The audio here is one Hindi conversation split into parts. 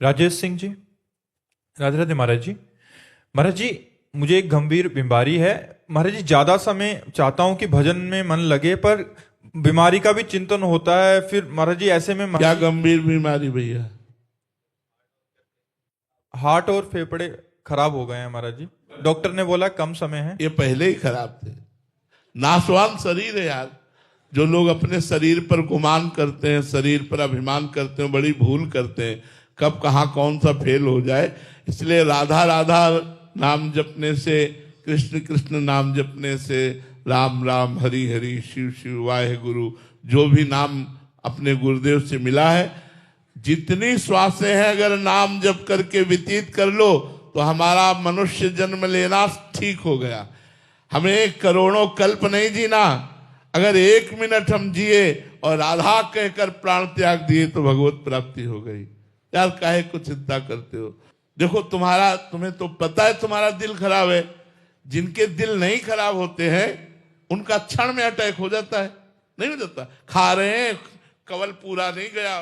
राजेश सिंह जी। राधे राधे महाराज जी। महाराज जी, मुझे एक गंभीर बीमारी है। महाराज जी, ज्यादा समय चाहता हूं कि भजन में मन लगे, पर बीमारी का भी चिंतन होता है। फिर महाराज जी ऐसे में क्या गंभीर बीमारी भैया? हार्ट और फेफड़े खराब हो गए हैं महाराज जी। डॉक्टर ने बोला कम समय है। ये पहले ही खराब थे। नासवान शरीर है यार। जो लोग अपने शरीर पर गुमान करते हैं, शरीर पर अभिमान करते हैं, बड़ी भूल करते हैं। कब कहाँ कौन सा फेल हो जाए। इसलिए राधा राधा नाम जपने से, कृष्ण कृष्ण नाम जपने से, राम राम हरि हरि शिव शिव वाहे गुरु, जो भी नाम अपने गुरुदेव से मिला है, जितनी श्वासें हैं अगर नाम जप करके व्यतीत कर लो तो हमारा मनुष्य जन्म लेना ठीक हो गया। हमें करोड़ों कल्प नहीं जीना। अगर 1 मिनट हम जिए और राधा कहकर प्राण त्याग दिए तो भगवत प्राप्ति हो गई। यार काहे को चिंता करते हो? देखो तुम्हें तो पता है तुम्हारा दिल खराब है। जिनके दिल नहीं खराब होते हैं उनका क्षण में अटैक हो जाता है। नहीं हो जाता? खा रहे हैं, कवल पूरा नहीं गया,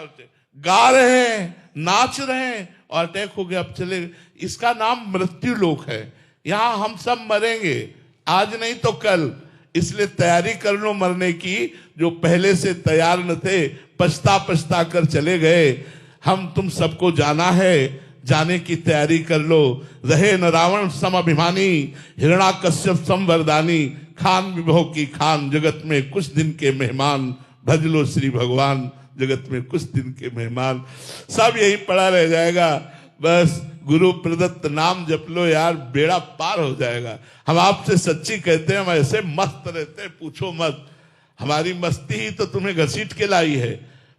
गा रहे हैं, नाच रहे हैं और अटैक हो गया, अब चले। इसका नाम मृत्यु लोक है। यहां हम सब मरेंगे, आज नहीं तो कल। इसलिए तैयारी कर लो मरने की। जो पहले से तैयार न थे पछता पछता कर चले गए। हम तुम सबको जाना है, जाने की तैयारी कर लो। रहे न रावण सम अभिमानी, हिरण्याकश्यप सम वरदानी, खान विभो की खान, जगत में कुछ दिन के मेहमान, भज लो श्री भगवान, जगत में कुछ दिन के मेहमान। सब यही पड़ा रह जाएगा। बस गुरु प्रदत्त नाम जप लो यार, बेड़ा पार हो जाएगा। हम आपसे सच्ची कहते हैं, हम ऐसे मस्त रहते हैं पूछो मत। हमारी मस्ती ही तो तुम्हें घसीट के लाई है।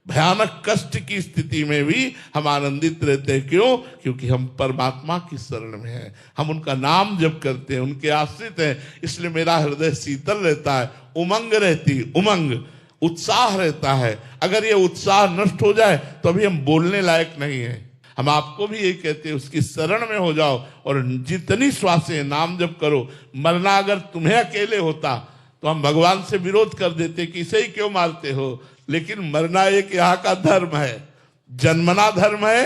भयानक कष्ट की स्थिति में भी हम आनंदित रहते हैं। क्यों? क्योंकि हम परमात्मा की शरण में हैं, हम उनका नाम जप करते हैं, उनके आश्रित हैं। इसलिए मेरा हृदय शीतल रहता है, उमंग रहती, उमंग उत्साह रहता है। अगर ये उत्साह नष्ट हो जाए तो अभी हम बोलने लायक नहीं है। हम आपको भी यही कहते हैं, उसकी शरण में हो जाओ और जितनी श्वासें नाम जप करो। मरना अगर तुम्हें अकेले होता तो हम भगवान से विरोध कर देते कि इसे ही क्यों मारते हो। लेकिन मरना एक यहाँ का धर्म है। जन्मना धर्म है,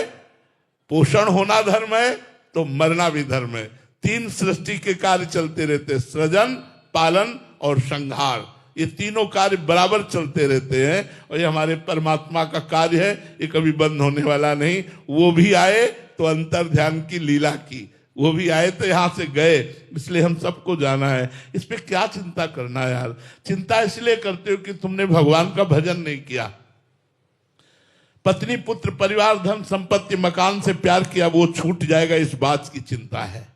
पोषण होना धर्म है, तो मरना भी धर्म है। 3 सृष्टि के कार्य चलते रहते, सृजन, पालन और संहार। ये तीनों कार्य बराबर चलते रहते हैं और ये हमारे परमात्मा का कार्य है। ये कभी बंद होने वाला नहीं। वो भी आए तो अंतर ध्यान की लीला की, वो भी आए तो यहां से गए। इसलिए हम सबको जाना है। इस पे क्या चिंता करना है यार? चिंता इसलिए करते हो कि तुमने भगवान का भजन नहीं किया। पत्नी पुत्र परिवार धन संपत्ति मकान से प्यार किया, वो छूट जाएगा, इस बात की चिंता है।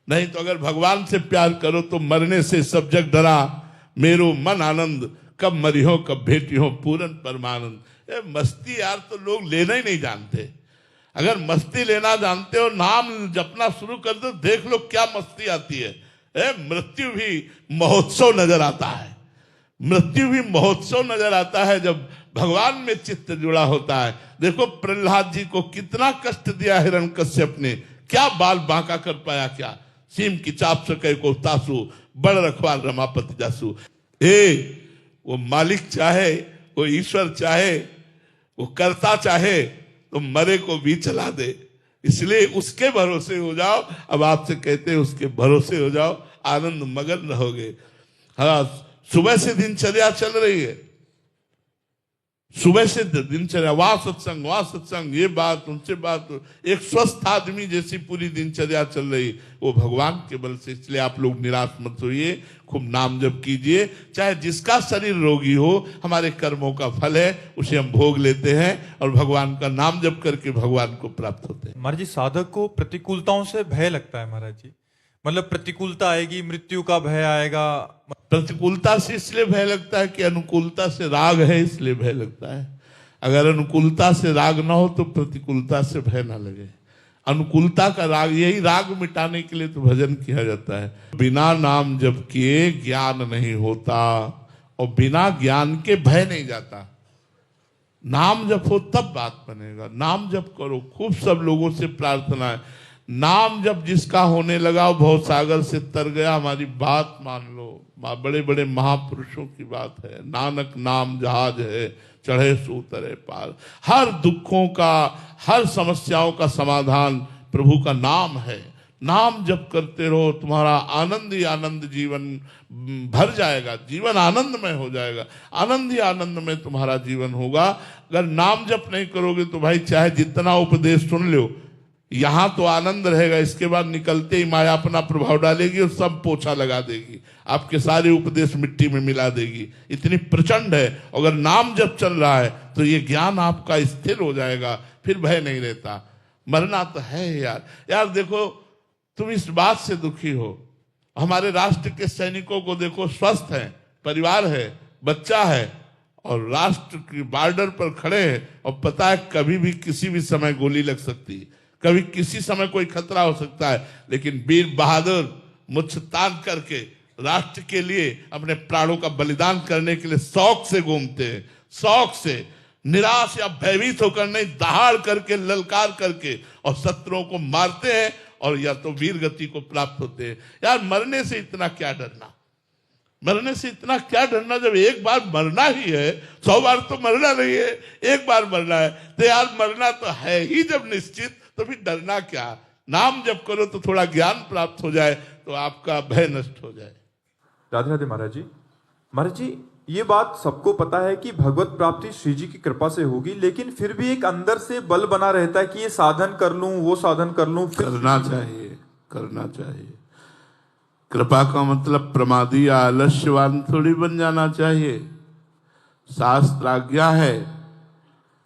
नहीं तो अगर भगवान से प्यार करो तो मरने से सब जग डरा, मेरो मन आनंद, कब मरी हो कब भेटी हो पूरन परमानंद। मस्ती यार तो लोग लेना ही नहीं जानते। अगर मस्ती लेना जानते हो, नाम जपना शुरू कर दो, देख लो क्या मस्ती आती है। मृत्यु भी महोत्सव नजर आता है। मृत्यु भी महोत्सव नजर आता है जब भगवान में चित्त जुड़ा होता है। देखो प्रहलाद जी को कितना कष्ट दिया हिरण्यकश्यप ने, क्या बाल बांका कर पाया? क्या सीम की चाप सके को तासु, बड़ रखवाल रमापति जासु। वो मालिक चाहे, वो ईश्वर चाहे, वो करता चाहे तो मरे को भी चला दे। इसलिए उसके भरोसे हो जाओ। अब आपसे कहते हैं उसके भरोसे हो जाओ, आनंद मगन रहोगे। हाँ, सुबह से दिनचर्या चल रही है, सुबह से दिनचर्या, वहां सत्संग, ये बात उनसे बात, एक स्वस्थ आदमी जैसी पूरी दिनचर्या चल रही, वो भगवान के बल से। इसलिए आप लोग निराश मत होइए, खूब नाम जप कीजिए। चाहे जिसका शरीर रोगी हो, हमारे कर्मों का फल है, उसे हम भोग लेते हैं और भगवान का नाम जप करके भगवान को प्राप्त होते हैं। महाराज जी, साधक को प्रतिकूलताओं से भय लगता है महाराज जी। मतलब प्रतिकूलता आएगी, मृत्यु का भय आएगा। प्रतिकूलता से इसलिए भय लगता है कि अनुकूलता से राग है, इसलिए भय लगता है। अगर अनुकूलता से राग ना हो तो प्रतिकूलता से भय ना लगे। अनुकूलता का राग, यही राग मिटाने के लिए तो भजन किया जाता है। बिना नाम जप किए ज्ञान नहीं होता और बिना ज्ञान के भय नहीं जाता। नाम जपो तब बात बनेगा। नाम जप करो, खूब सब लोगों से प्रार्थना है। नाम जब जिसका होने लगा वो भव सागर से तर गया। हमारी बात मान लो, बड़े बड़े महापुरुषों की बात है। नानक नाम जहाज है, चढ़े सो उतरे पार। हर दुखों का, हर समस्याओं का समाधान प्रभु का नाम है। नाम जप करते रहो, तुम्हारा आनंद ही आनंद जीवन भर जाएगा, जीवन आनंदमय हो जाएगा, आनंद ही आनंद में तुम्हारा जीवन होगा। अगर नाम जप नहीं करोगे तो भाई चाहे जितना उपदेश सुन लो, यहां तो आनंद रहेगा, इसके बाद निकलते ही माया अपना प्रभाव डालेगी और सब पोछा लगा देगी, आपके सारे उपदेश मिट्टी में मिला देगी, इतनी प्रचंड है। अगर नाम जब चल रहा है तो ये ज्ञान आपका स्थिर हो जाएगा, फिर भय नहीं रहता। मरना तो है यार देखो, तुम इस बात से दुखी हो, हमारे राष्ट्र के सैनिकों को देखो, स्वस्थ हैं, परिवार है, बच्चा है, और राष्ट्र की बॉर्डर पर खड़े हैं, और पता है कभी भी किसी भी समय गोली लग सकती है, कभी किसी समय कोई खतरा हो सकता है, लेकिन वीर बहादुर मुझ तान करके राष्ट्र के लिए अपने प्राणों का बलिदान करने के लिए शौक से घूमते हैं, शौक से, निराश या भयभीत होकर नहीं, दहाड़ करके, ललकार करके, और शत्रुओं को मारते हैं और या तो वीर गति को प्राप्त होते हैं। यार मरने से इतना क्या डरना, मरने से इतना क्या डरना, जब एक बार मरना ही है, 100 बार तो मरना नहीं है, एक बार मरना है, तो यार मरना तो है ही जब निश्चित, तो फिर डरना क्या। नाम जब करो तो थोड़ा ज्ञान प्राप्त हो जाए तो आपका भय नष्ट हो जाए। राधे राधे महाराज जी। महाराज जी, ये बात सबको पता है कि भगवत प्राप्ति श्री जी की कृपा से होगी, लेकिन फिर भी एक अंदर से बल बना रहता है कि ये साधन कर लूं, वो साधन कर लूं, करना चाहिए, करना चाहिए। कृपा का मतलब प्रमादी या आलस्यवान थोड़ी बन जाना चाहिए। शास्त्र आज्ञा है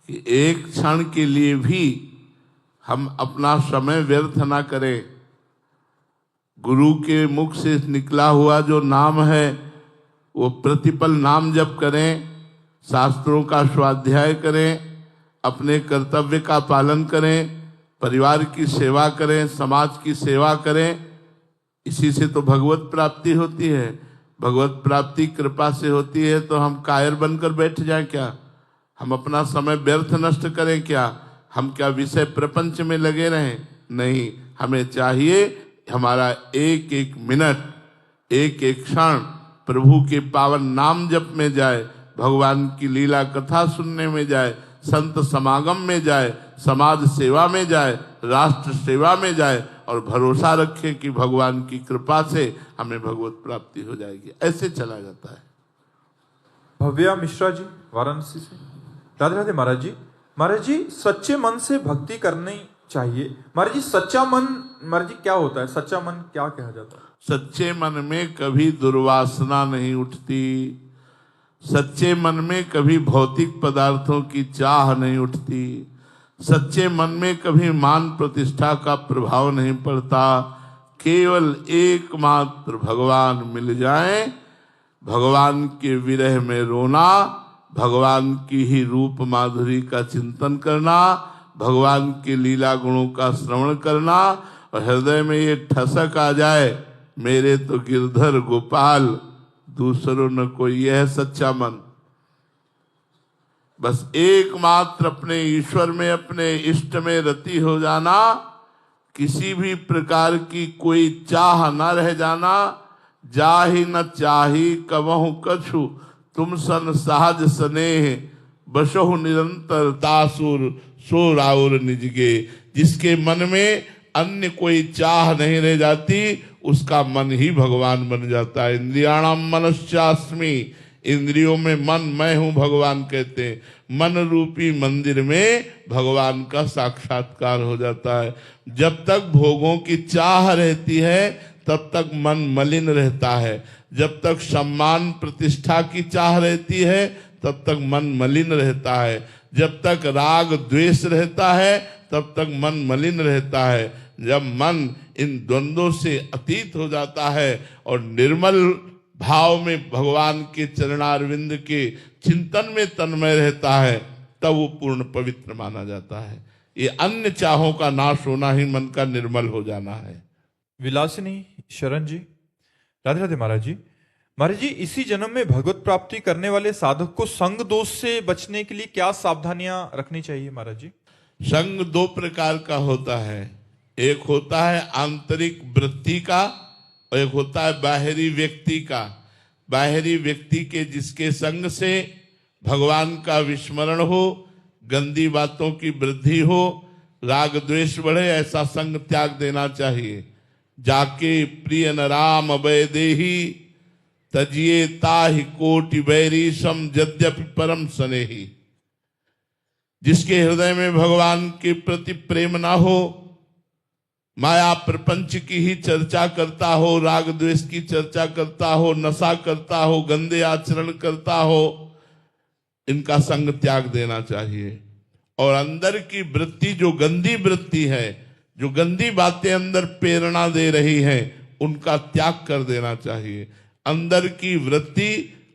कि एक क्षण के लिए भी हम अपना समय व्यर्थ ना करें। गुरु के मुख से निकला हुआ जो नाम है वो प्रतिपल नाम जप करें, शास्त्रों का स्वाध्याय करें, अपने कर्तव्य का पालन करें, परिवार की सेवा करें, समाज की सेवा करें। इसी से तो भगवत प्राप्ति होती है। भगवत प्राप्ति कृपा से होती है, तो हम कायर बनकर बैठ जाएं क्या? हम अपना समय व्यर्थ नष्ट करें क्या? हम क्या विषय प्रपंच में लगे रहें? नहीं, हमें चाहिए हमारा एक एक मिनट, एक एक क्षण प्रभु के पावन नाम जप में जाए, भगवान की लीला कथा सुनने में जाए, संत समागम में जाए, समाज सेवा में जाए, राष्ट्र सेवा में जाए, और भरोसा रखें कि भगवान की कृपा से हमें भगवत प्राप्ति हो जाएगी। ऐसे चला जाता है। भव्या मिश्रा जी, वाराणसी से। राधे राधे महाराज जी। महाराज जी, सच्चे मन से भक्ति करनी चाहिए। महाराज जी, सच्चा मन महाराज जी क्या होता है? सच्चा मन क्या कहा जाता है? सच्चे मन में कभी दुर्वासना नहीं उठती, सच्चे मन में कभी भौतिक पदार्थों की चाह नहीं उठती, सच्चे मन में कभी मान प्रतिष्ठा का प्रभाव नहीं पड़ता। केवल एकमात्र भगवान मिल जाए, भगवान के विरह में रोना, भगवान की ही रूप माधुरी का चिंतन करना, भगवान के लीला गुणों का श्रवण करना, और हृदय में ये ठसक आ जाए, मेरे तो गिरधर गोपाल, दूसरों न कोई। यह सच्चा मन। बस एकमात्र अपने ईश्वर में, अपने इष्ट में रति हो जाना, किसी भी प्रकार की कोई चाह न रह जाना। जाहि न चाही कबहु कछु, तुम सन सहज स्नेह, बसहु निरंतर तासुर सो राउर निजगे। जिसके मन में अन्य कोई चाह नहीं रह जाती, उसका मन ही भगवान बन जाता है। इंद्रियाणाम मनश्चास्मि, इंद्रियों में मन मैं हूं, भगवान कहते हैं। मन रूपी मंदिर में भगवान का साक्षात्कार हो जाता है। जब तक भोगों की चाह रहती है तब तक मन मलिन रहता है, जब तक सम्मान प्रतिष्ठा की चाह रहती है तब तक मन मलिन रहता है, जब तक राग द्वेष रहता है तब तक मन मलिन रहता है। जब मन इन द्वंद्वों से अतीत हो जाता है और निर्मल भाव में भगवान के चरणारविंद के चिंतन में तन्मय रहता है, तब वो पूर्ण पवित्र माना जाता है। ये अन्य चाहों का नाश होना ही मन का निर्मल हो जाना है। विलासिनी शरण जी। राधे राधे महाराज जी। महाराज जी, इसी जन्म में भगवत प्राप्ति करने वाले साधक को संग दोष से बचने के लिए क्या सावधानियां रखनी चाहिए महाराज जी? संग दो प्रकार का होता है। एक होता है आंतरिक वृत्ति का और एक होता है बाहरी व्यक्ति का। बाहरी व्यक्ति के जिसके संग से भगवान का विस्मरण हो, गंदी बातों की वृद्धि हो, राग द्वेष बढ़े, ऐसा संग त्याग देना चाहिए। जाके प्रिय न राम अभय देही, तजिए ताहि कोटि बैरी सम यद्यपि परम स्नेही। जिसके हृदय में भगवान के प्रति प्रेम ना हो, माया प्रपंच की ही चर्चा करता हो, राग द्वेष की चर्चा करता हो, नशा करता हो, गंदे आचरण करता हो, इनका संग त्याग देना चाहिए। और अंदर की वृत्ति, जो गंदी वृत्ति है, जो गंदी बातें अंदर प्रेरणा दे रही हैं, उनका त्याग कर देना चाहिए। अंदर की वृत्ति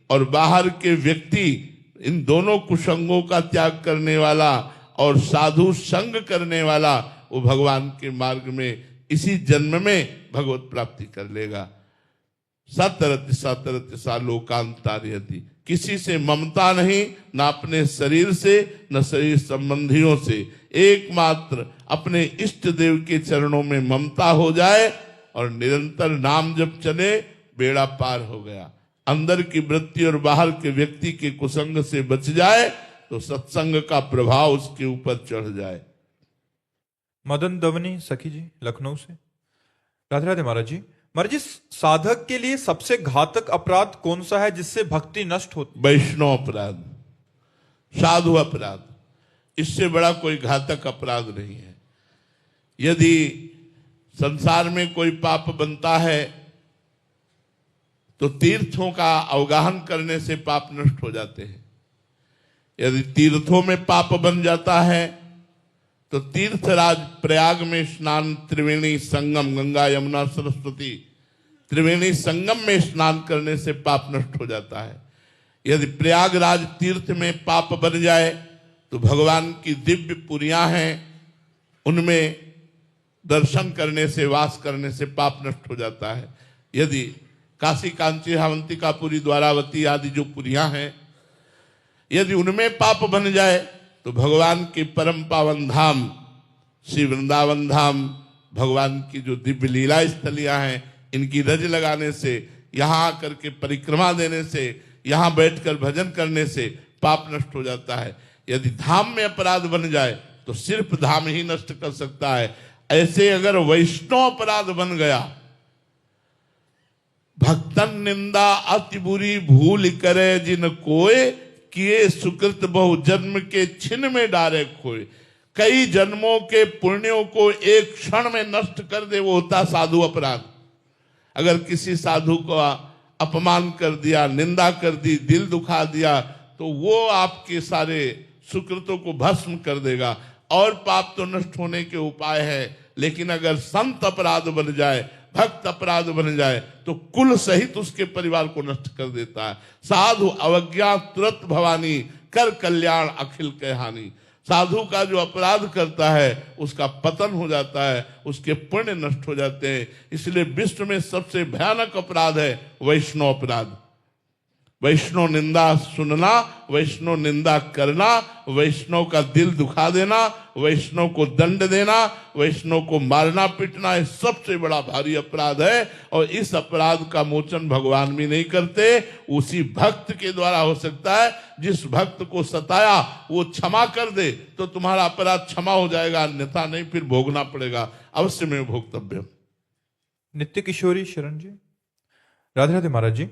और बाहर के व्यक्ति, इन दोनों कुसंगों का त्याग करने वाला और साधु संग करने वाला, वो भगवान के मार्ग में इसी जन्म में भगवत प्राप्ति कर लेगा। सतरति सतरति सा लोकांतार्यति। किसी से ममता नहीं, ना अपने शरीर से, न शरीर संबंधियों से। एकमात्र अपने इष्ट देव के चरणों में ममता हो जाए और निरंतर नाम जप चले, बेड़ा पार हो गया। अंदर की वृत्ति और बाहर के व्यक्ति के कुसंग से बच जाए तो सत्संग का प्रभाव उसके ऊपर चढ़ जाए। मदन दवनी सखी जी लखनऊ से। राधे राधे महाराज जी। महाराज जी, साधक के लिए सबसे घातक अपराध कौन सा है जिससे भक्ति नष्ट होती? वैष्णव अपराध, साधु अपराध, इससे बड़ा कोई घातक अपराध नहीं है। यदि संसार में कोई पाप बनता है तो तीर्थों का अवगाहन करने से पाप नष्ट हो जाते हैं। यदि तीर्थों में पाप बन जाता है तो तीर्थराज प्रयाग में स्नान, त्रिवेणी संगम, गंगा यमुना सरस्वती त्रिवेणी संगम में स्नान करने से पाप नष्ट हो जाता है। यदि प्रयागराज तीर्थ में पाप बन जाए तो भगवान की दिव्य पुरियां हैं, उनमें दर्शन करने से, वास करने से पाप नष्ट हो जाता है। यदि काशी कांची अवंतिकापुरी द्वारावती आदि जो पुरियां हैं, यदि उनमें पाप बन जाए तो भगवान के परम पावन धाम श्री वृंदावन धाम, भगवान की जो दिव्य लीला स्थलियां हैं, इनकी रज लगाने से, यहाँ आकर के परिक्रमा देने से, यहाँ बैठकर भजन करने से पाप नष्ट हो जाता है। यदि धाम में अपराध बन जाए तो सिर्फ धाम ही नष्ट कर सकता है। ऐसे अगर वैष्णव अपराध बन गया, भक्तन निंदा अति बुरी भूल करे जिन कोय, किए सुकृत बहु जन्म के छिन में डारे खोए। कई जन्मों के पुण्यों को एक क्षण में नष्ट कर दे, वो होता साधु अपराध। अगर किसी साधु को अपमान कर दिया, निंदा कर दी, दिल दुखा दिया, तो वो आपके सारे सुकृतों को भस्म कर देगा। और पाप तो नष्ट होने के उपाय है, लेकिन अगर संत अपराध बन जाए, भक्त अपराध बन जाए, तो कुल सहित उसके परिवार को नष्ट कर देता है। साधु अवज्ञा तुरंत भवानी, कर कल्याण अखिल के हानि। साधु का जो अपराध करता है उसका पतन हो जाता है, उसके पुण्य नष्ट हो जाते हैं। इसलिए विश्व में सबसे भयानक अपराध है वैष्णव अपराध। वैष्णव निंदा सुनना, वैष्णव निंदा करना, वैष्णव का दिल दुखा देना, वैष्णव को दंड देना, वैष्णव को मारना पीटना, ये सबसे बड़ा भारी अपराध है। और इस अपराध का मोचन भगवान भी नहीं करते, उसी भक्त के द्वारा हो सकता है। जिस भक्त को सताया वो क्षमा कर दे तो तुम्हारा अपराध क्षमा हो जाएगा, अन्यथा नहीं, फिर भोगना पड़ेगा। अवश्य में भोक्तव्य। नित्य किशोरी शरण जी। राधे राधे महाराज जी।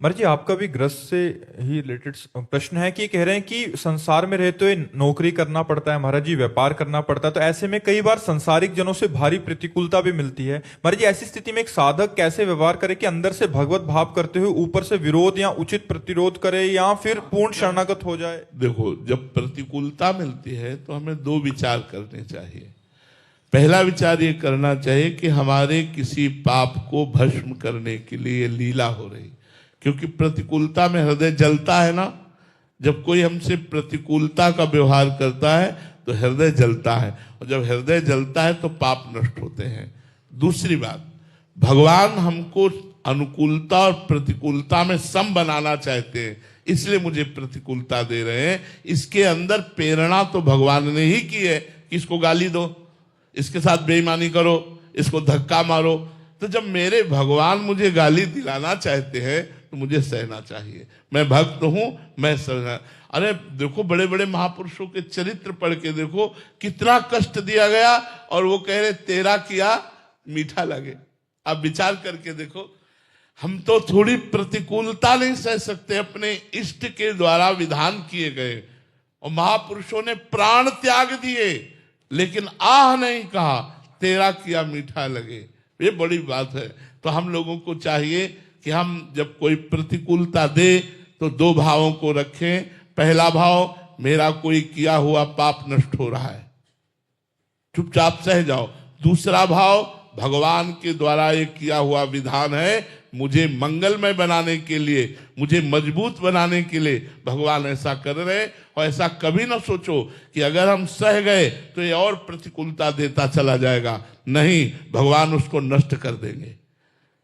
महाराज जी, आपका भी ग्रस्त से ही रिलेटेड प्रश्न है कि कह रहे हैं कि संसार में रहते हुए नौकरी करना पड़ता है महाराज जी, व्यापार करना पड़ता है, तो ऐसे में कई बार संसारिक जनों से भारी प्रतिकूलता भी मिलती है। महाराज जी, ऐसी स्थिति में एक साधक कैसे व्यवहार करे कि अंदर से भगवत भाव करते हुए ऊपर से विरोध या उचित प्रतिरोध करे या फिर पूर्ण शरणागत हो जाए? देखो, जब प्रतिकूलता मिलती है तो हमें दो विचार करने चाहिए। पहला विचार ये करना चाहिए कि हमारे किसी पाप को भस्म करने के लिए लीला हो रही, क्योंकि प्रतिकूलता में हृदय जलता है ना। जब कोई हमसे प्रतिकूलता का व्यवहार करता है तो हृदय जलता है, और जब हृदय जलता है तो पाप नष्ट होते हैं। दूसरी बात, भगवान हमको अनुकूलता और प्रतिकूलता में सम बनाना चाहते हैं, इसलिए मुझे प्रतिकूलता दे रहे हैं। इसके अंदर प्रेरणा तो भगवान ने ही की है कि इसको गाली दो, इसके साथ बेईमानी करो, इसको धक्का मारो। तो जब मेरे भगवान मुझे गाली दिलाना चाहते हैं तो मुझे सहना चाहिए। मैं भक्त हूं, मैं सहना। अरे देखो बड़े बड़े महापुरुषों के चरित्र पढ़ के देखो कितना कष्ट दिया गया और वो कह रहे तेरा किया मीठा लगे। आप विचार करके देखो, हम तो थोड़ी प्रतिकूलता नहीं सह सकते, अपने इष्ट के द्वारा विधान किए गए और महापुरुषों ने प्राण त्याग दिए लेकिन आह नहीं कहा, तेरा किया मीठा लगे। ये बड़ी बात है। तो हम लोगों को चाहिए कि हम जब कोई प्रतिकूलता दे तो दो भावों को रखें। पहला भाव, मेरा कोई किया हुआ पाप नष्ट हो रहा है, चुपचाप सह जाओ। दूसरा भाव, भगवान के द्वारा ये किया हुआ विधान है, मुझे मंगलमय बनाने के लिए, मुझे मजबूत बनाने के लिए भगवान ऐसा कर रहे। और ऐसा कभी ना सोचो कि अगर हम सह गए तो ये और प्रतिकूलता देता चला जाएगा। नहीं, भगवान उसको नष्ट कर देंगे,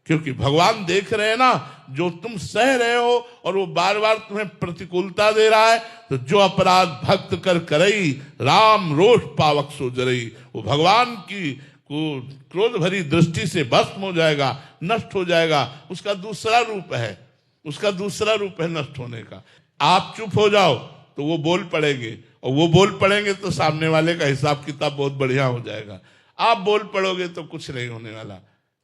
क्योंकि भगवान देख रहे हैं ना, जो तुम सह रहे हो और वो बार बार तुम्हें प्रतिकूलता दे रहा है, तो जो अपराध भक्त कर करई, राम रोष पावक सो जरई, वो भगवान की क्रोध भरी दृष्टि से भस्म हो जाएगा, नष्ट हो जाएगा। उसका दूसरा रूप है, उसका दूसरा रूप है नष्ट होने का। आप चुप हो जाओ तो वो बोल पड़ेंगे, और वो बोल पड़ेंगे तो सामने वाले का हिसाब किताब बहुत बढ़िया हो जाएगा। आप बोल पड़ोगे तो कुछ नहीं होने वाला।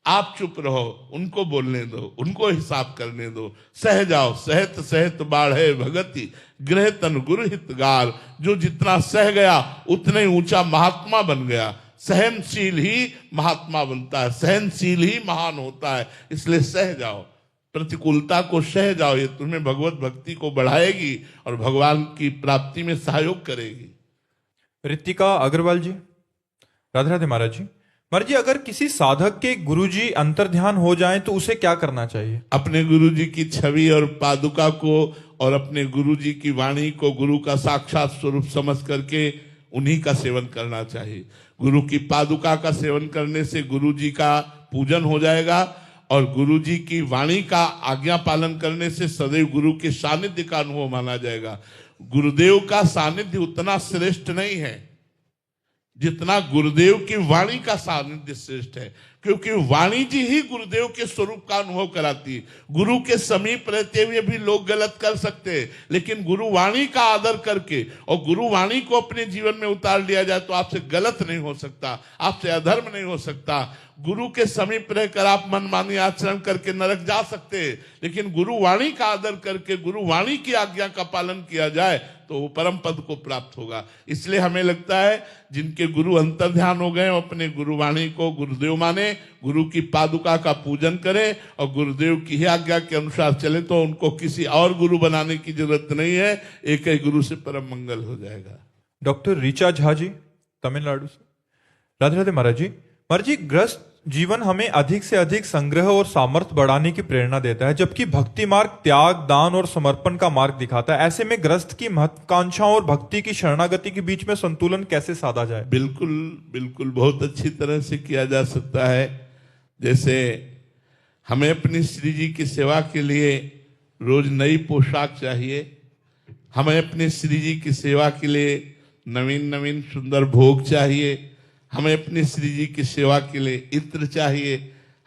आप चुप रहो, उनको बोलने दो, उनको हिसाब करने दो, सह जाओ। सहत सहत बाढ़े भगति, गृह तन गुरु हितगार। जो जितना सह गया उतने ऊंचा महात्मा बन गया। सहनशील ही महात्मा बनता है, सहनशील ही महान होता है। इसलिए सह जाओ, प्रतिकूलता को सह जाओ। ये तुम्हें भगवत भक्ति को बढ़ाएगी और भगवान की प्राप्ति में सहयोग करेगी। रितिका अग्रवाल जी, राधे राधे महाराज जी। महाराज जी, अगर किसी साधक के गुरुजी अंतर्ध्यान हो जाएं तो उसे क्या करना चाहिए? अपने गुरुजी की छवि और पादुका को और अपने गुरुजी की वाणी को गुरु का साक्षात स्वरूप समझ करके उन्हीं का सेवन करना चाहिए। गुरु की पादुका का सेवन करने से गुरुजी का पूजन हो जाएगा और गुरुजी की वाणी का आज्ञा पालन करने से सदैव गुरु के सानिध्य का अनुभव माना जाएगा। गुरुदेव का सानिध्य उतना श्रेष्ठ नहीं है जितना गुरुदेव की वाणी का सानिध्य श्रेष्ठ है, क्योंकि वाणी जी ही गुरुदेव के स्वरूप का अनुभव कराती है। गुरु के समीप रहते हुए भी लोग गलत कर सकते हैं, लेकिन गुरु वाणी का आदर करके और गुरु वाणी को अपने जीवन में उतार लिया जाए तो आपसे गलत नहीं हो सकता, आपसे अधर्म नहीं हो सकता। गुरु के समीप रहकर आप मनमानी आचरण करके नरक जा सकते हैं, लेकिन गुरु वाणी का आदर करके गुरु वाणी की आज्ञा का पालन किया जाए तो वो परम पद को प्राप्त होगा। इसलिए हमें लगता है जिनके गुरु अंतर्ध्यान हो गए अपने गुरु वाणी को गुरुदेव माने, गुरु की पादुका का पूजन करें और गुरुदेव की ही आज्ञा के अनुसार चले तो उनको किसी और गुरु बनाने की जरूरत नहीं है। एक ही गुरु से परम मंगल हो जाएगा। डॉक्टर ऋचा झा जी, तमिलनाडु से। राधे राधे महाराज जी। महाराज जी, ग्रस्त जीवन हमें अधिक से अधिक संग्रह और सामर्थ्य बढ़ाने की प्रेरणा देता है, जबकि भक्ति मार्ग त्याग, दान और समर्पण का मार्ग दिखाता है। ऐसे में ग्रस्त की महत्वाकांक्षाओं और भक्ति की शरणागति के बीच में संतुलन कैसे साधा जाए? बिल्कुल बिल्कुल, बहुत अच्छी तरह से किया जा सकता है। जैसे हमें अपनी श्री जी की सेवा के लिए रोज नई पोशाक चाहिए, हमें अपने श्री जी की सेवा के लिए नवीन नवीन सुंदर भोग चाहिए, हमें अपने श्री जी की सेवा के लिए इत्र चाहिए,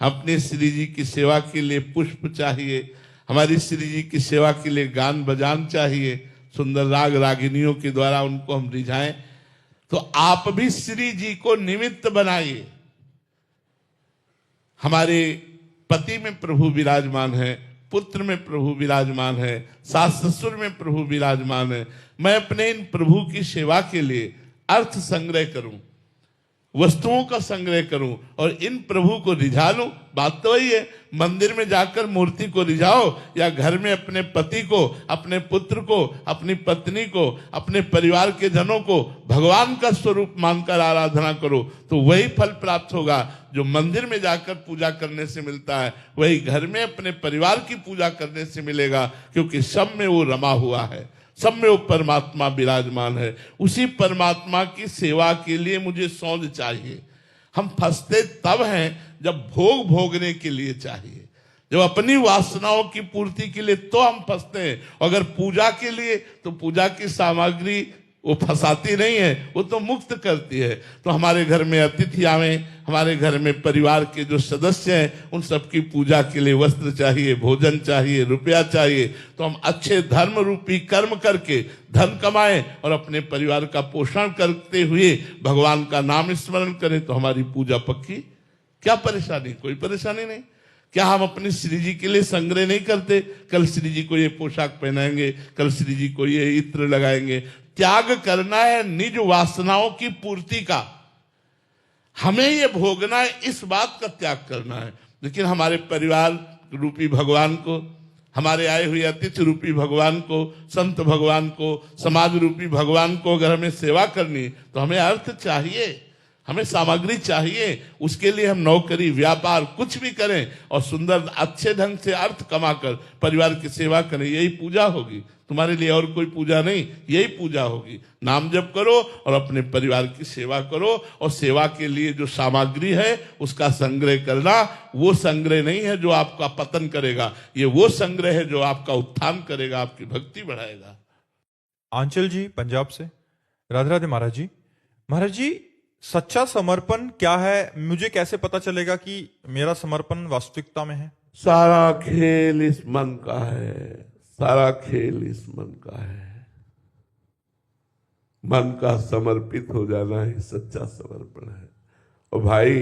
अपने श्री जी की सेवा के लिए पुष्प चाहिए, हमारी श्री जी की सेवा के लिए गान बजान चाहिए, सुंदर राग रागिनियों के द्वारा उनको हम रिझाएं। तो आप भी श्री जी को निमित्त बनाइए। हमारे पति में प्रभु विराजमान है, पुत्र में प्रभु विराजमान है, सास ससुर में प्रभु विराजमान है। मैं अपने इन प्रभु की सेवा के लिए अर्थ संग्रह करूं, वस्तुओं का संग्रह करूं और इन प्रभु को रिझा लूं। बात तो वही है, मंदिर में जाकर मूर्ति को रिझाओ या घर में अपने पति को, अपने पुत्र को, अपनी पत्नी को, अपने परिवार के जनों को भगवान का स्वरूप मानकर आराधना करो, तो वही फल प्राप्त होगा जो मंदिर में जाकर पूजा करने से मिलता है, वही घर में अपने परिवार की पूजा करने से मिलेगा, क्योंकि सब में वो रमा हुआ है, सब में वो परमात्मा विराजमान है। उसी परमात्मा की सेवा के लिए मुझे सौंध चाहिए। हम फंसते तब हैं जब भोग भोगने के लिए चाहिए, जब अपनी वासनाओं की पूर्ति के लिए तो हम फंसते हैं। अगर पूजा के लिए तो पूजा की सामग्री वो फंसाती नहीं है, वो तो मुक्त करती है। तो हमारे घर में अतिथि आवे, हमारे घर में परिवार के जो सदस्य हैं उन सबकी पूजा के लिए वस्त्र चाहिए, भोजन चाहिए, रुपया चाहिए। तो हम अच्छे धर्म रूपी कर्म करके धन कमाएं और अपने परिवार का पोषण करते हुए भगवान का नाम स्मरण करें तो हमारी पूजा पक्की। क्या परेशानी? कोई परेशानी नहीं। क्या हम अपनी श्री जी के लिए संग्रह नहीं करते? कल श्री जी को ये पोशाक पहनाएंगे, कल श्री जी को ये इत्र लगाएंगे। त्याग करना है निज वासनाओं की पूर्ति का, हमें ये भोगना है, इस बात का त्याग करना है। लेकिन हमारे परिवार रूपी भगवान को, हमारे आए हुए अतिथि रूपी भगवान को, संत भगवान को, समाज रूपी भगवान को अगर हमें सेवा करनी तो हमें अर्थ चाहिए, हमें सामग्री चाहिए। उसके लिए हम नौकरी, व्यापार कुछ भी करें और सुंदर अच्छे ढंग से अर्थ कमाकर परिवार की सेवा करें, यही पूजा होगी। तुम्हारे लिए और कोई पूजा नहीं, यही पूजा होगी। नाम जप करो और अपने परिवार की सेवा करो, और सेवा के लिए जो सामग्री है उसका संग्रह करना, वो संग्रह नहीं है जो आपका पतन करेगा, ये वो संग्रह है जो आपका उत्थान करेगा, आपकी भक्ति बढ़ाएगा। आंचल जी पंजाब से, राधे राधे महाराज जी। महाराज जी, सच्चा समर्पण क्या है? मुझे कैसे पता चलेगा कि मेरा समर्पण वास्तविकता में है? सारा खेल इस मन का है, सारा खेल इस मन का है। मन का समर्पित हो जाना ही सच्चा समर्पण है। और भाई,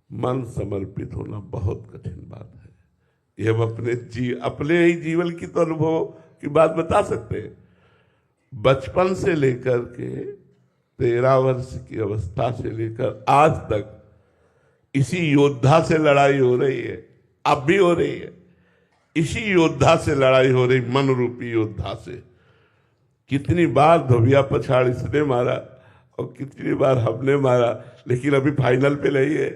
मन समर्पित होना बहुत कठिन बात है। ये हम अपने ही जीवन की तो अनुभव की बात बता सकते हैं। बचपन से लेकर के 13 वर्ष की अवस्था से लेकर आज तक इसी योद्धा से लड़ाई हो रही है, अब भी हो रही है। इसी योद्धा से लड़ाई हो रही, मन रूपी योद्धा से। कितनी बार धोबिया पछाड़ इसने मारा और कितनी बार हमने मारा, लेकिन अभी फाइनल पे नहीं है।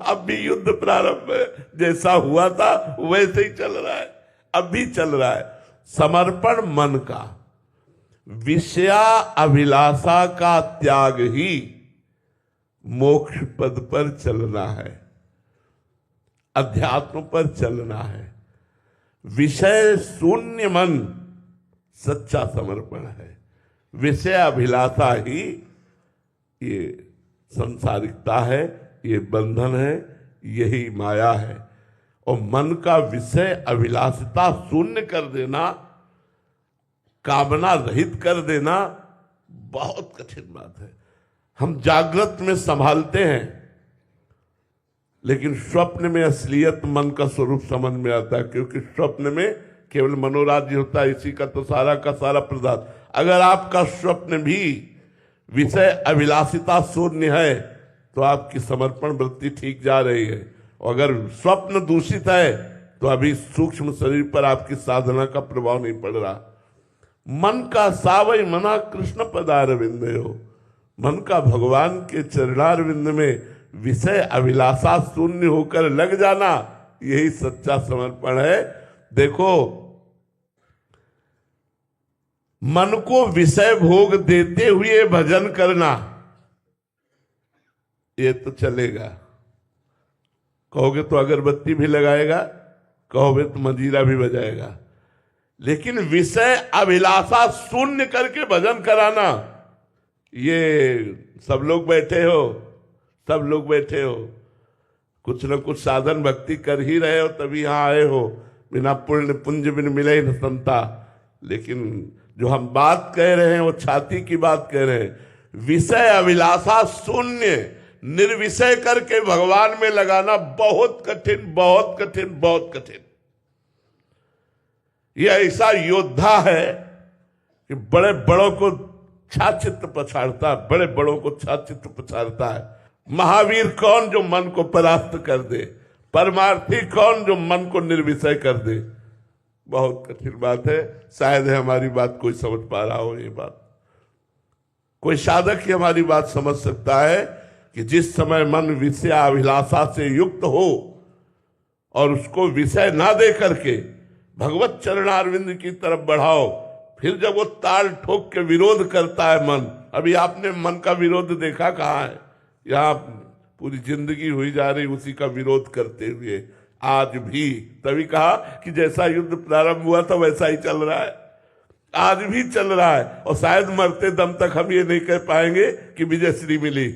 अब भी युद्ध प्रारंभ है, जैसा हुआ था वैसे ही चल रहा है, अब भी चल रहा है। समर्पण मन का, विषया अभिलाषा का त्याग ही मोक्ष पद पर चलना है, अध्यात्म पर चलना है। विषय शून्य मन सच्चा समर्पण है। विषय अभिलाषा ही ये संसारिकता है, ये बंधन है, यही माया है। और मन का विषय अभिलाषिता शून्य कर देना, कामना रहित कर देना बहुत कठिन बात है। हम जागृत में संभालते हैं, लेकिन स्वप्न में असलियत मन का स्वरूप समझ में आता है, क्योंकि स्वप्न में केवल मनोराज्य होता है, इसी का तो सारा का सारा पदार्थ। अगर आपका स्वप्न भी विषय अभिलाषिता शून्य है तो आपकी समर्पण वृत्ति ठीक जा रही है। और अगर स्वप्न दूषित है तो अभी सूक्ष्म शरीर पर आपकी साधना का प्रभाव नहीं पड़ रहा। मन का सावय मना कृष्ण पदारविंद हो, मन का भगवान के चरणारविंद में विषय अभिलाषा शून्य होकर लग जाना, यही सच्चा समर्पण है। देखो, मन को विषय भोग देते हुए भजन करना, ये तो चलेगा। कहोगे तो अगरबत्ती भी लगाएगा, कहोगे तो मंजीरा भी बजाएगा, लेकिन विषय अभिलाषा शून्य करके भजन कराना, ये सब लोग बैठे हो, सब लोग बैठे हो, कुछ न कुछ साधन भक्ति कर ही रहे हो, तभी यहां आए हो। बिना पुण्य पुंज बिन मिले न संता। लेकिन जो हम बात कह रहे हैं वो छाती की बात कह रहे हैं। विषय अभिलाषा शून्य निर्विषय करके भगवान में लगाना बहुत कठिन, बहुत कठिन, बहुत कठिन। यह ऐसा योद्धा है कि बड़े बड़ों को छाचित्र पछाड़ता है, बड़े बड़ों को छाचित्र पछाड़ता है। महावीर कौन जो मन को परास्त कर दे, परमार्थी कौन जो मन को निर्विषय कर दे। बहुत कठिन बात है। शायद है हमारी बात कोई समझ पा रहा हो। ये बात कोई साधक ही हमारी बात समझ सकता है कि जिस समय मन विषय अभिलाषा से युक्त हो और उसको विषय ना दे करके भगवत चरणारविंद की तरफ बढ़ाओ, फिर जब वो ताल ठोक के विरोध करता है मन। अभी आपने मन का विरोध देखा कहाँ है? यहाँ पूरी जिंदगी हुई जा रही उसी का विरोध करते हुए आज भी। तभी कहा कि जैसा युद्ध प्रारंभ हुआ था वैसा ही चल रहा है। आज भी चल रहा है, और शायद मरते दम तक हम ये नहीं कह पाएंगे कि विजय श्री मिली।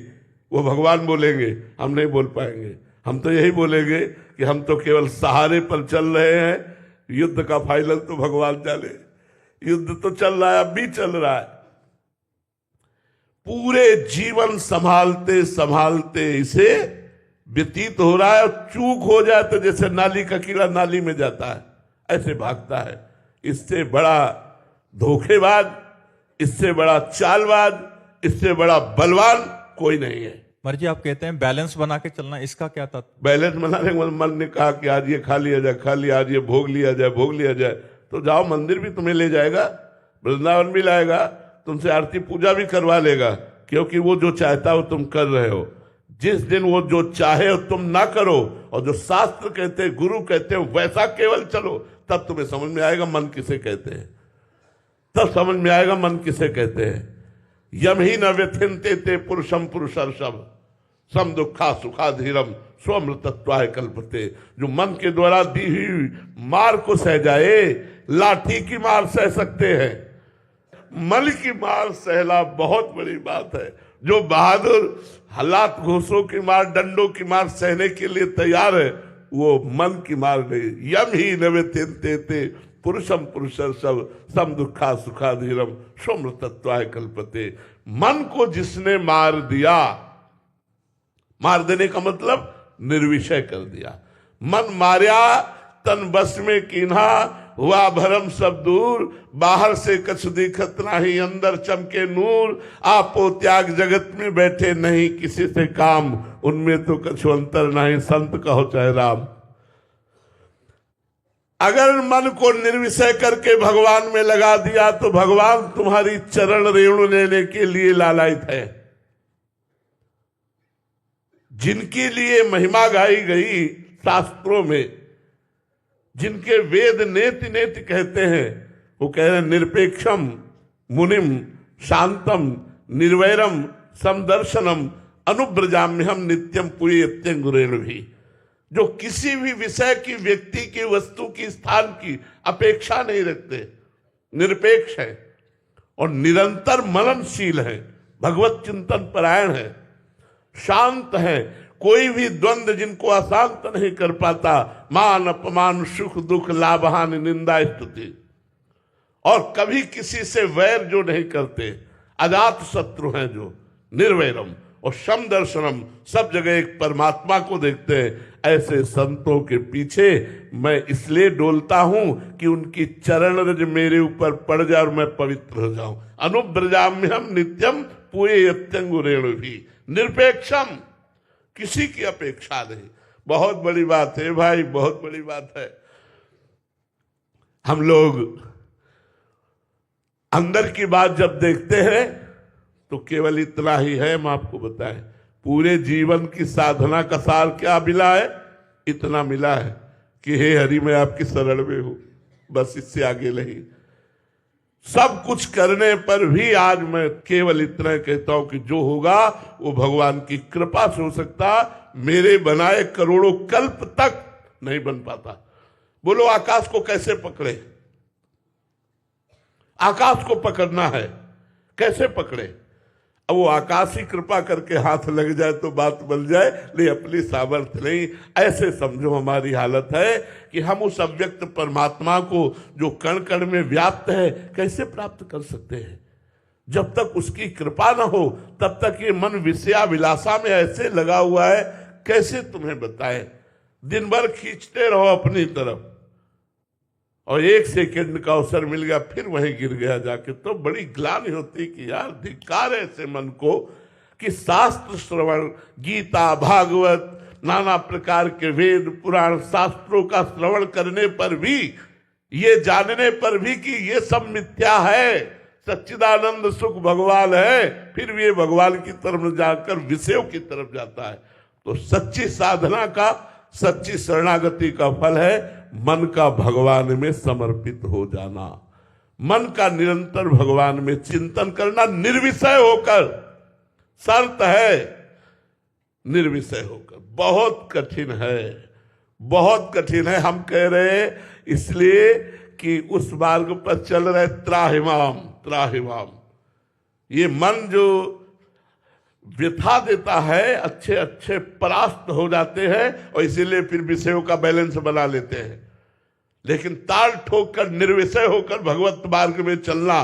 वो भगवान बोलेंगे, हम नहीं बोल पाएंगे। हम तो यही बोलेंगे कि हम तो केवल सहारे पर चल रहे हैं, युद्ध का फाइनल तो भगवान जाने। युद्ध तो चल रहा है, अब भी चल रहा है। पूरे जीवन संभालते संभालते इसे व्यतीत हो रहा है, और चूक हो जाए तो जैसे नाली का कीड़ा नाली में जाता है, ऐसे भागता है। इससे बड़ा धोखेबाज, इससे बड़ा चालबाज, इससे बड़ा बलवान कोई नहीं है। महाराज जी, आप कहते हैं बैलेंस बना के चलना, इसका क्या तात्पर्य? बैलेंस बनाने के मन ने कहा कि आज ये खा लिया जाए, खा लिया, आज ये भोग लिया जाए, भोग लिया जाए, तो जाओ, मंदिर भी तुम्हें ले जाएगा, वृंदावन भी लाएगा, तुमसे आरती पूजा भी करवा लेगा, क्योंकि वो जो चाहता है वो तुम कर रहे हो। जिस दिन वो जो चाहे तुम ना करो, और जो शास्त्र कहते हैं, गुरु कहते हैं, वैसा केवल चलो, तब तुम्हें समझ में आएगा मन किसे कहते हैं। तब समझ में आएगा मन किसे कहते हैं। यम ही न व्यथिनते ते पुरुषम पुरुषर्षम सम दुखा सुखाधीरम स्वमृतत्वाय कल्पते। जो मन के द्वारा दी हुई मार को सह जाए, लाठी की मार सह सकते हैं, मन की मार सहना बहुत बड़ी बात है। जो बहादुर हालात घोषों की मार, डंडों की मार सहने के लिए तैयार है, वो मन की मार नहीं। यम ही न व्यथिनते पुरुषम पुरुषर्षम सम दुखा सुखाधीरम स्वमृतत्वाय कल्पते। मन को जिसने मार दिया, मार देने का मतलब निर्विषय कर दिया। मन मार्या तन बस में कीन्हा, हुआ भरम सब दूर, बाहर से कछ दिखत नाही, अंदर चमके नूर। आपो त्याग जगत में बैठे नहीं किसी से काम, उनमें तो कछु अंतर नहीं, संत कहो चाहे राम। अगर मन को निर्विषय करके भगवान में लगा दिया तो भगवान तुम्हारी चरण रेणु लेने के लिए लालायित है। जिनके लिए महिमा गाई गई शास्त्रों में, जिनके वेद नेति नेति कहते हैं, वो कह रहे हैं निरपेक्षम मुनिम शांतम निर्वैरम समदर्शनम अनुब्रजाम्यहम नित्यम पुयत्यंगुरेण भी। जो किसी भी विषय की, व्यक्ति की, वस्तु की, स्थान की अपेक्षा नहीं रखते, निरपेक्ष है और निरंतर मननशील है, भगवत चिंतन परायण है, शांत है। कोई भी द्वंद्व जिनको अशांत नहीं कर पाता, मान अपमान सुख दुख लाभ हानि निंदा स्तुति, और कभी किसी से वैर जो नहीं करते, अजात शत्रु हैं जो, निर्वैरम और सम दर्शनम, सब जगह एक परमात्मा को देखते हैं। ऐसे संतों के पीछे मैं इसलिए डोलता हूं कि उनकी चरण रज मेरे ऊपर पड़ जाए और मैं पवित्र हो जाऊं। अनुब्रजाम्यहम नित्यम पुयत्यंगुरेण भी, निरपेक्षम, किसी की अपेक्षा नहीं। बहुत बड़ी बात है भाई, बहुत बड़ी बात है। हम लोग अंदर की बात जब देखते हैं तो केवल इतना ही है। हम आपको बताएं, पूरे जीवन की साधना का सार क्या मिला है? इतना मिला है कि हे हरि मैं आपकी शरण में हूं, बस इससे आगे नहीं। सब कुछ करने पर भी आज मैं केवल इतना कहता हूं कि जो होगा वो भगवान की कृपा से हो सकता, मेरे बनाए करोड़ों कल्प तक नहीं बन पाता। बोलो आकाश को कैसे पकड़े? आकाश को पकड़ना है, कैसे पकड़े? अब वो आकाश ही कृपा करके हाथ लग जाए तो बात बन जाए, नहीं अपनी सामर्थ्य नहीं। ऐसे समझो हमारी हालत है कि हम उस अव्यक्त परमात्मा को जो कण कण में व्याप्त है कैसे प्राप्त कर सकते हैं? जब तक उसकी कृपा ना हो तब तक ये मन विषया विलासा में ऐसे लगा हुआ है, कैसे तुम्हें बताएं। दिन भर खींचते रहो अपनी तरफ, और एक सेकंड का अवसर मिल गया फिर वहीं गिर गया जाके, तो बड़ी ग्लानि होती कि यार धिक्कार है ऐसे मन को कि शास्त्र श्रवण, गीता भागवत नाना प्रकार के वेद पुराण शास्त्रों का श्रवण करने पर भी, ये जानने पर भी कि ये सब मिथ्या है, सच्चिदानंद सुख भगवान है, फिर भी ये भगवान की तरफ जाकर विषयों की तरफ जाता है। तो सच्ची साधना का, सच्ची शरणागति का फल है मन का भगवान में समर्पित हो जाना, मन का निरंतर भगवान में चिंतन करना, निर्विषय होकर। शर्त है निर्विषय होकर। बहुत कठिन है, बहुत कठिन है। हम कह रहे हैं इसलिए कि उस मार्ग पर चल रहे त्राहिमाम त्राहिमाम। ये मन जो व्यथा देता है, अच्छे अच्छे परास्त हो जाते हैं और इसीलिए फिर विषयों का बैलेंस बना लेते हैं। लेकिन ताल ठोक कर निर्विषय होकर भगवत मार्ग में चलना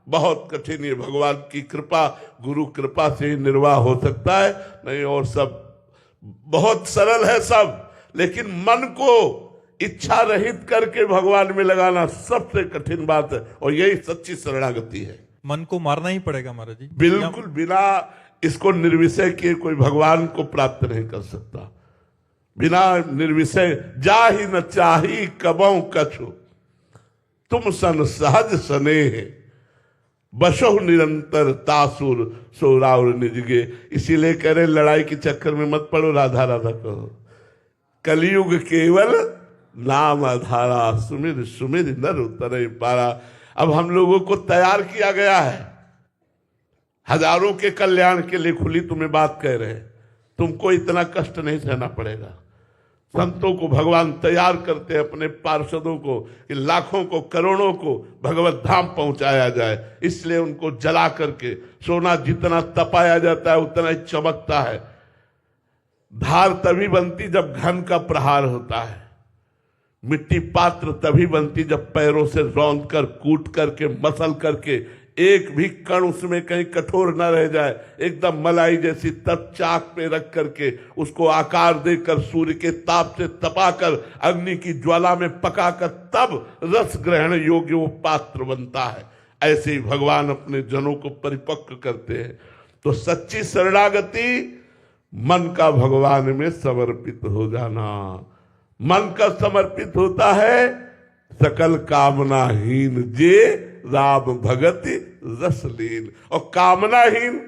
बहुत कठिन है। भगवान की कृपा, गुरु कृपा से ही निर्वाह हो सकता है, नहीं और सब बहुत सरल है सब। लेकिन मन को इच्छा रहित करके भगवान में लगाना सबसे कठिन बात है, और यही सच्ची शरणागति है। मन को मारना ही पड़ेगा महाराज जी। बिल्कुल, बिना इसको निर्विषय किए कोई भगवान को प्राप्त नहीं कर सकता। बिना निर्विषय जा ही न चाही कबों कछु, तुम सन सहज स्नेह, बशो निरंतर तासुर सोराउर निजगे। इसीलिए कह रहे लड़ाई के चक्कर में मत पड़ो, राधा राधा कहो। कलयुग केवल नाम आधारा, सुमिर सुमिर नर उतरे पारा। अब हम लोगों को तैयार किया गया है हजारों के कल्याण के लिए। खुली तुम्हें बात कह रहे हैं, तुमको इतना कष्ट नहीं सहना पड़ेगा। संतों को भगवान तैयार करते हैं, अपने पार्षदों को, कि लाखों को करोड़ों को भगवत धाम पहुंचाया जाए। इसलिए उनको जला करके, सोना जितना तपाया जाता है उतना ही चमकता है। धार तभी बनती जब घन का प्रहार होता है। मिट्टी पात्र तभी बनती जब पैरों से रौंद कर, कूट करके, मसल करके एक भी कण उसमें कहीं कठोर न रह जाए, एकदम मलाई जैसी, तब चाक पे रख करके उसको आकार देकर, सूर्य के ताप से तपाकर, अग्नि की ज्वाला में पकाकर, तब रस ग्रहण योग्य वो पात्र बनता है। ऐसे ही भगवान अपने जनों को परिपक्व करते हैं। तो सच्ची शरणागति मन का भगवान में समर्पित हो जाना। मन का समर्पित होता है सकल कामनाहीन जे राम भगति रसलीन। और कामनाहीन,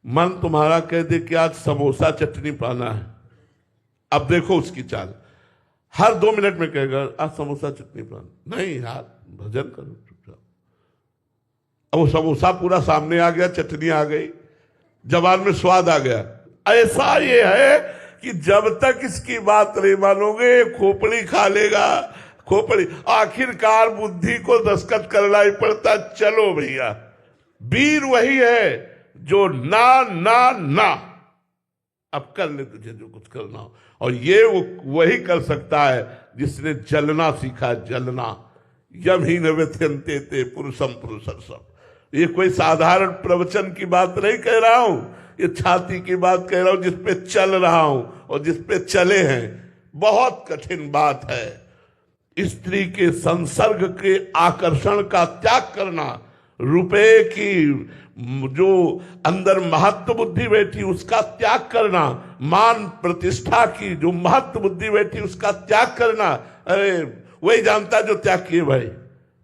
मन तुम्हारा कह दे कि आज समोसा चटनी पाना है, अब देखो उसकी चाल, हर 2 मिनट में कहेगा आज समोसा चटनी पाना। नहीं यार, भजन करो चुपचाप। अब वो समोसा पूरा सामने आ गया, चटनी आ गई, जबान में स्वाद आ गया। ऐसा ये है कि जब तक इसकी बात नहीं मानोगे खोपड़ी खा लेगा, खोपड़ी। आखिरकार बुद्धि को दस्तखत करना ही पड़ता। चलो भैया, वीर वही है जो ना ना ना, अब कर ले तुझे जो कुछ करना हो। और ये वो वही कर सकता है जिसने जलना सीखा, जलना। यम ही न व्यथयन्ते ते पुरुषम पुरुषर्षम। ये कोई साधारण प्रवचन की बात नहीं कह रहा हूं, ये छाती की बात कह रहा हूं, जिसपे चल रहा हूं और जिसपे चले हैं। बहुत कठिन बात है। स्त्री के संसर्ग के आकर्षण का त्याग करना, रुपए की जो अंदर महत्व बुद्धि बैठी उसका त्याग करना, मान प्रतिष्ठा की जो महत्व बुद्धि बैठी उसका त्याग करना। अरे वही जानता जो त्याग किए भाई।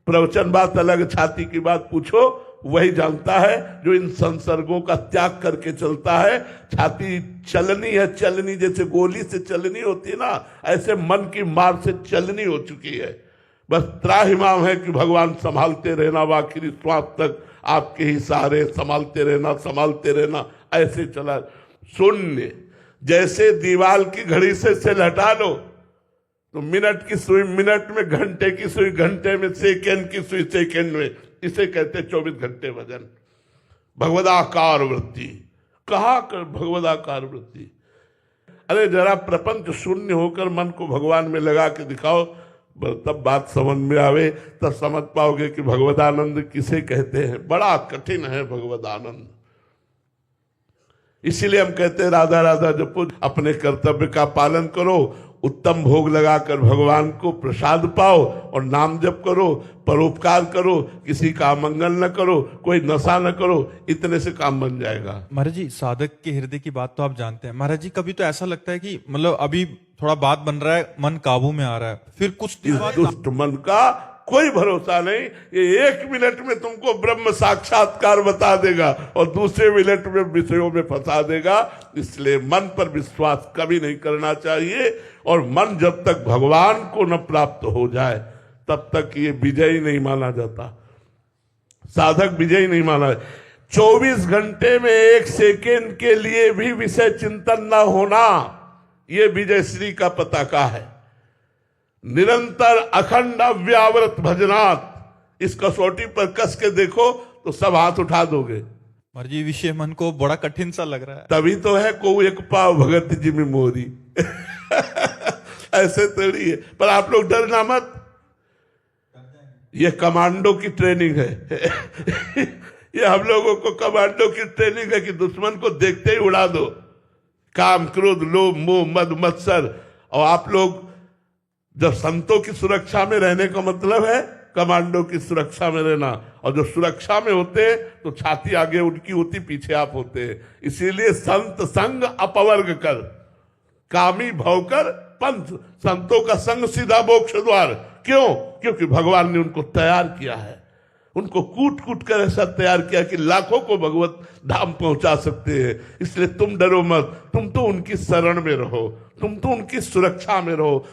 प्रवचन बात अलग, छाती की बात पूछो, वही जानता है जो इन संसर्गों का त्याग करके चलता है। छाती चलनी है, चलनी जैसे गोली से चलनी होती है ना, ऐसे मन की मार से चलनी हो चुकी है। बस त्राहिमाम है कि भगवान संभालते रहना, आखिरी श्वास तक आपके ही सहारे, संभालते रहना। ऐसे चला शून्य। जैसे दीवाल की घड़ी से हटा लो तो मिनट की सुई मिनट में, घंटे की सुई घंटे में, सेकंड की सुई सेकंड में। इसे कहते 24 घंटे भजन। भगवदाकार वृत्ति, कहा कर भगवदाकार वृत्ति। अरे जरा प्रपंच शून्य होकर मन को भगवान में लगा के दिखाओ, तब बात समझ में आवे, तब समझ पाओगे कि भगवदानंद किसे कहते हैं। बड़ा कठिन है भगवदानंद। इसीलिए हम कहते हैं राधा राधा जपो, अपने कर्तव्य का पालन करो, उत्तम भोग लगाकर भगवान को प्रसाद पाओ और नाम जप करो, परोपकार करो, किसी का अमंगल न करो, कोई नशा न करो, इतने से काम बन जाएगा। महाराज जी, साधक के हृदय की बात तो आप जानते हैं। महाराज जी, कभी तो ऐसा लगता है कि मतलब अभी थोड़ा बात बन रहा है, मन काबू में आ रहा है, फिर कुछ इस दुष्ट मन का कोई भरोसा नहीं। ये 1 मिनट में तुमको ब्रह्म साक्षात्कार बता देगा और दूसरे मिनट में विषयों में फंसा देगा। इसलिए मन पर विश्वास कभी नहीं करना चाहिए। और मन जब तक भगवान को न प्राप्त हो जाए तब तक ये विजयी नहीं माना जाता, साधक विजयी नहीं माना। 24 घंटे में 1 सेकेंड के लिए भी विषय चिंतन न होना, ये विजयश्री का पताका है। निरंतर अखंड अव्यावृत भजनात्, इस कसौटी पर कस के देखो तो सब हाथ उठा दोगे। महाराज जी विषय मन को बड़ा कठिन सा लग रहा है। तभी तो है को एक पाव भगत जी में मोरी। ऐसे थोड़ी है, पर आप लोग डरना मत, ये कमांडो की ट्रेनिंग है। ये हम लोगों को कमांडो की ट्रेनिंग है कि दुश्मन को देखते ही उड़ा दो, काम क्रोध लोभ मोह मद मत्सर। और आप लोग जब संतों की सुरक्षा में रहने का मतलब है कमांडो की सुरक्षा में रहना, और जो सुरक्षा में होते हैं तो छाती आगे उनकी होती, पीछे आप होते हैं। इसीलिए संत संग अपवर्ग कर, कामी भवकर पंथ, संतों का संग सीधा मोक्ष द्वार। क्यों? क्योंकि भगवान ने उनको तैयार किया है, उनको कूट कूट कर ऐसा तैयार किया कि लाखों को भगवत धाम पहुंचा सकते हैं। इसलिए तुम डरो मत, तुम तो उनकी शरण में रहो, तुम तो उनकी सुरक्षा में रहो।